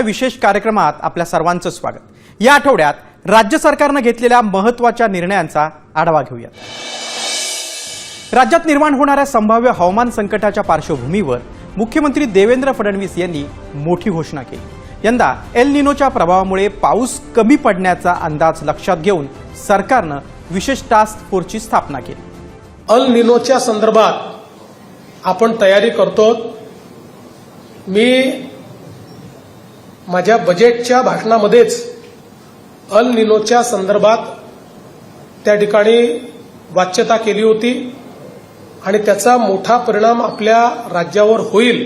विशेष कार्यक्रमात आपल्या सर्वांचं स्वागत। या आठवड्यात राज्य सरकारने घेतलेल्या महत्त्वाच्या निर्णयांचा आढावा घेऊया। राज्यात निर्माण होणाऱ्या संभाव्य हवामान संकटाच्या पार्श्वभूमीवर मुख्यमंत्री देवेंद्र फडणवीस यांनी मोठी घोषणा केली। यंदा एल निनोच्या प्रभावामुळे पाऊस कमी पडण्याचा अंदाज लक्षात घेऊन सरकारने विशेष टास्क फोर्सची स्थापना केली। एल निनोच्या संदर्भात आपण तयारी करतो। मी माझ्या बजेटच्या भाषणामध्येच एल निनोच्या संदर्भात त्या ठिकाणी वाच्यता केली होती आणि त्याचा मोठा परिणाम आपल्या राज्यावर होईल,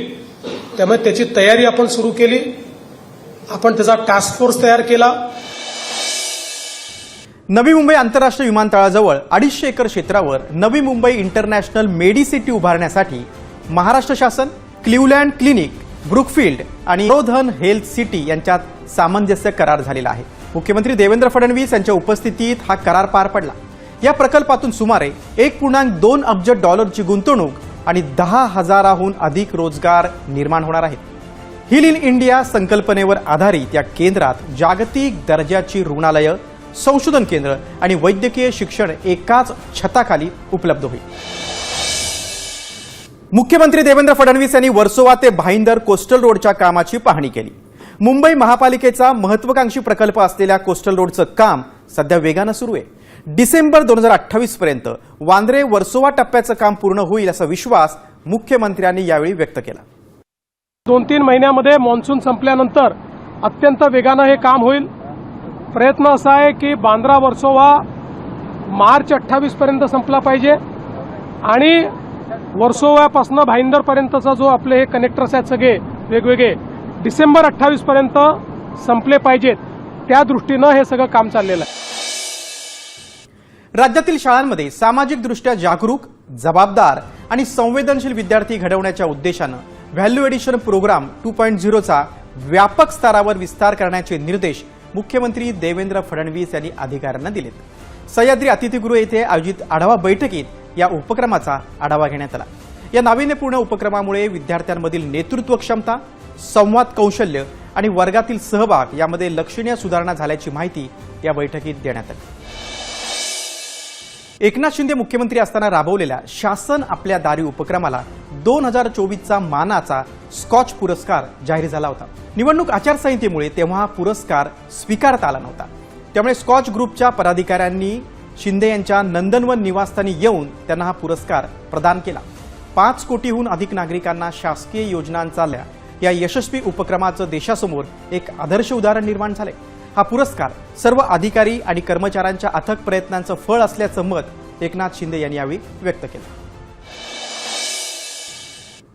त्यामुळे त्याची तयारी आपण सुरू केली। आपण त्याचा टास्क फोर्स तयार केला। नवी मुंबई आंतरराष्ट्रीय विमानतळाजवळ 250 एकर क्षेत्रावर नवी मुंबई इंटरनॅशनल मेडिसिटी उभारण्यासाठी महाराष्ट्र शासन, क्लिव्हलँड क्लिनिक, ब्रुकफिल्ड आणि रोधन हेल्थ सिटी यांच्यात सामंजस्य करार झालेला आहे। मुख्यमंत्री देवेंद्र फडणवीस यांच्या उपस्थितीत हा करार पार पडला। या प्रकल्पातून सुमारे 1.2 अब्ज डॉलरची गुंतवणूक आणि 10,000हून अधिक रोजगार निर्माण होणार आहेत। हिल इन इंडिया संकल्पनेवर आधारित या केंद्रात जागतिक दर्जाची रुग्णालये, संशोधन केंद्र आणि वैद्यकीय शिक्षण एकाच छताखाली उपलब्ध होईल। मुख्यमंत्री देवेंद्र फडणवीस यांनी वर्सोवा ते भाईंदर कोस्टल रोडच्या कामाची पाहणी केली। मुंबई महापालिकेचा महत्त्वाकांक्षी प्रकल्प असलेल्या कोस्टल रोडचं काम सध्या वेगाने सुरू आहे। डिसेंबर 2028 पर्यंत वांद्रे वर्सोवा टप्प्याचं काम पूर्ण होईल असा विश्वास मुख्यमंत्र्यांनी यावेळी व्यक्त केला। 2-3 महिन्यामध्ये मॉन्सून संपल्यानंतर अत्यंत वेगाने हे काम होईल। प्रयत्न असा आहे की बांद्रा वर्सोवा मार्च 28 पर्यंत संपला पाहिजे आणि वर्सोवापासून भाईंदर पर्यंतचा जो आपले हे कनेक्टर्स आहेत सगळे वेगवेगळे डिसेंबर 28 पर्यंत संपले पाहिजेत, त्या दृष्टीने हे सगळं काम चाललेलं आहे। राज्यातील शाळांमध्ये सामाजिक दृष्ट्या जागरूक, जबाबदार आणि संवेदनशील विद्यार्थी घडवण्याच्या उद्देशाने व्हॅल्यू एडिशन प्रोग्राम 2.0चा व्यापक स्तरावर विस्तार करण्याचे निर्देश मुख्यमंत्री देवेंद्र फडणवीस यांनी अधिकाऱ्यांना दिलेत। सह्याद्री अतिथीगृह येथे आयोजित आढावा बैठकीत या उपक्रमाचा आढावा घेण्यात आला। या नाविन्यपूर्ण उपक्रमामुळे विद्यार्थ्यांमधील नेतृत्व क्षमता, संवाद कौशल्य आणि वर्गातील सहभाग यामध्ये लक्षणीय सुधारणा झाल्याची माहिती या बैठकीत देण्यात आली। एकनाथ शिंदे मुख्यमंत्री असताना राबवलेल्या शासन आपल्या दारी उपक्रमाला 2024चा मानाचा स्कॉच पुरस्कार जाहीर झाला होता। निवडणूक आचारसंहितेमुळे तेव्हा पुरस्कार स्वीकारता आला नव्हता, त्यामुळे स्कॉच ग्रुपच्या पदाधिकाऱ्यांनी शिंदे यांच्या नंदनवन निवासस्थानी येऊन त्यांना हा पुरस्कार प्रदान केला। 5 कोटीहून अधिक नागरिकांना शासकीय योजनांचा लाभ या यशस्वी उपक्रमाचं देशासमोर एक आदर्श उदाहरण निर्माण झाले। हा पुरस्कार सर्व अधिकारी आणि कर्मचाऱ्यांच्या अथक प्रयत्नांचं फळ असल्याचं मत एकनाथ शिंदे यांनी यावेळी व्यक्त केलं।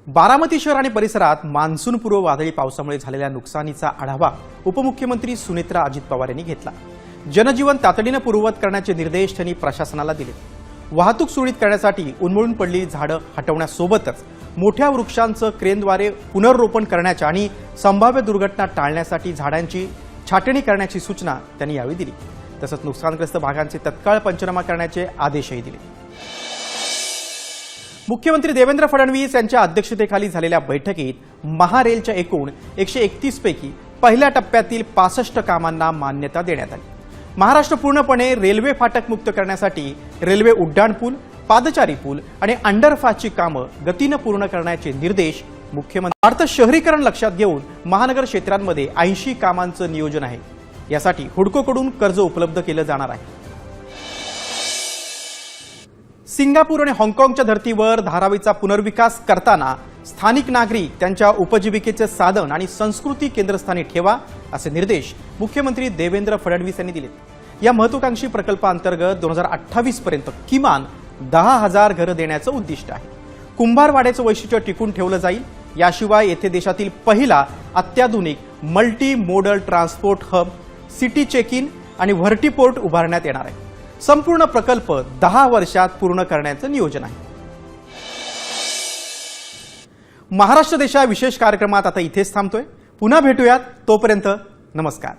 बारामती शहर आणि परिसरात मान्सूनपूर्व वादळी पावसामुळे झालेल्या नुकसानीचा आढावा उपमुख्यमंत्री सुनेत्रा अजित पवार यांनी घेतला। जनजीवन तातडीने पूर्ववत करण्याचे निर्देश त्यांनी प्रशासनाला दिले। वाहतूक सुरळीत करण्यासाठी उन्मळून पडलेली झाडं हटवण्यासोबतच मोठ्या वृक्षांचं क्रेनद्वारे पुनर्रोपण करण्याच्या आणि संभाव्य दुर्घटना टाळण्यासाठी झाडांची छाटणी करण्याची सूचना त्यांनी यावेळी दिली। तसंच नुकसानग्रस्त भागांचे तत्काळ पंचनामा करण्याचे आदेशही दिले। मुख्यमंत्री देवेंद्र फडणवीस यांच्या अध्यक्षतेखाली झालेल्या बैठकीत महारेलच्या एकूण 131 पैकी पहिल्या टप्प्यातील 65 कामांना मान्यता देण्यात आली। महाराष्ट्र पूर्णपणे रेल्वे फाटक मुक्त करण्यासाठी रेल्वे उड्डाणपूल, पादचारी पूल आणि अंडरपासची कामं गतीनं पूर्ण करण्याचे निर्देश मुख्यमंत्री। वाढतं शहरीकरण लक्षात घेऊन महानगर क्षेत्रांमध्ये 80 कामांचं नियोजन आहे। यासाठी हुडकोकडून कर्ज उपलब्ध केलं जाणार आहे। सिंगापूर आणि हाँगकाँगच्या धर्तीवर धारावीचा पुनर्विकास करताना स्थानिक नागरिक त्यांच्या उपजीविकेचे साधन आणि संस्कृती केंद्रस्थानी ठेवा असे निर्देश मुख्यमंत्री देवेंद्र फडणवीस यांनी दिले। या महत्त्वाकांक्षी प्रकल्पाअंतर्गत 2028 पर्यंत किमान 10,000 घरं देण्याचं उद्दिष्ट आहे। कुंभारवाड्याचं वैशिष्ट्य टिकून ठेवलं जाईल। याशिवाय येथे देशातील पहिला अत्याधुनिक multi modal transport hub, city check in आणि व्हर्टीपोर्ट उभारण्यात येणार आहे। संपूर्ण प्रकल्प 10 वर्षात पूर्ण करण्याचं नियोजन आहे। महाराष्ट्र देशा विशेष कार्यक्रमात आता इथेच थांबतोय। पुन्हा भेटूयात, तोपर्यंत नमस्कार।